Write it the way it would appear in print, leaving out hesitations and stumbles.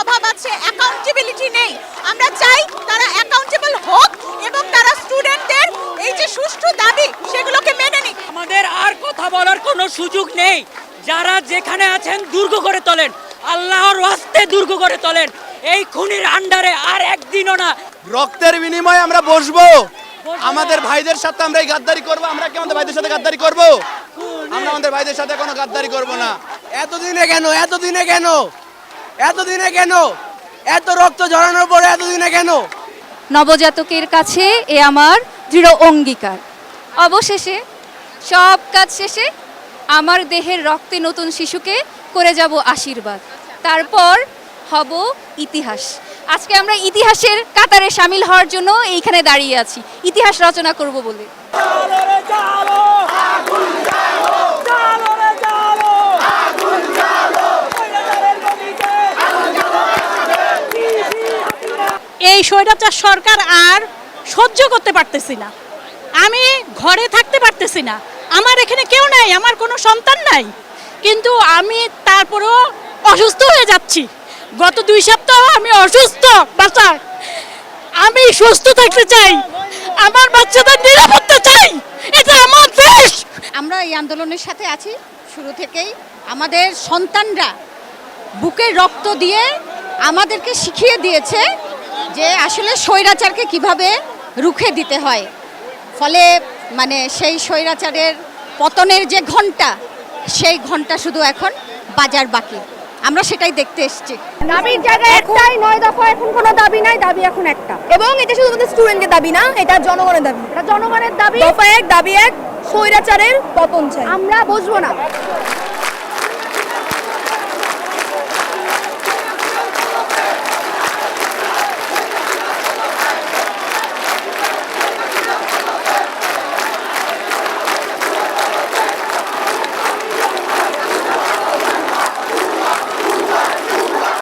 অভাব আছে, অ্যাকাউন্টেবিলিটি নেই। আমরা চাই তারা অ্যাকাউন্টেবল হোক এবং তারা স্টুডেন্টদের এই যে সুষ্ঠু দাবি সেগুলোকে মেনে নিক। আমাদের আর কথা বলার কোনো সুযোগ নেই। যারা যেখানে আছেন দুর্গ করে তোলেন, আল্লাহর ওয়াস্তে দুর্গ করে তোলেন। এই খুনির আন্ডারে আর একদিনও না। রক্তের বিনিময়ে আমরা বসবো, আমাদের ভাইদের সাথে আমরা এই গাদ্দারি করব। আমরা কি আমাদের ভাইদের সাথে গাদ্দারি করব? আমরা আমাদের ভাইদের সাথে কোনো গাদ্দারি করব না। এতদিনে কেন, এতদিনে কেন, এতদিনে কেন, এত রক্ত ঝরানোর পরে এতদিনে কেন? নবজাতকের কাছে এ আমার দৃঢ় অঙ্গীকার। অবশেষে সব কাজ শেষে আমার দেহের রক্তে নতুন শিশুকে করে যাব আশীর্বাদ, তারপর হব ইতিহাস। আজকে আমরা ইতিহাসের কাতারে সামিল হওয়ার জন্য এইখানে দাঁড়িয়ে আছি, ইতিহাস রচনা করব বলে। এই স্বৈরাচার সরকার আর সহ্য করতে পারতেছি না। আমি ঘরে থাকতে পারতেছি না, আমার এখানে কেউ নাই, আমার কোনো সন্তান নাই, কিন্তু আমি তারপরেও অসুস্থ হয়ে যাচ্ছি। গত 2 সপ্তাহ আমি অসুস্থ বাচ্চার, আমি সুস্থ থাকতে চাই, আমার বাচ্চাদের নিরাপত্তা চাই, এটা আমার দেশ। আমরা এই আন্দোলনের সাথে আছি শুরু থেকেই। আমাদের সন্তানরা বুকের রক্ত দিয়ে আমাদেরকে শিখিয়ে দিয়েছে যে আসলে স্বৈরাচারকে কিভাবে রুখে দিতে হয়। ফলে মানে সেই স্বৈরাচারের পতনের যে ঘন্টা, সেই ঘন্টা শুধু এখন বাজার বাকি। আমরা সেটাই দেখতে এসেছি। দাবির জায়গায় একটাই, 9 দফা এখন কোনো দাবি নাই, দাবি এখন একটা। এবং এটা শুধুমাত্র স্টুডেন্টের দাবি না, এটা জনগণের দাবি। এটা জনগণের দাবি। দফা 1, দাবি 1, স্বৈরাচারের পতন চাই। আমরা বসবো না।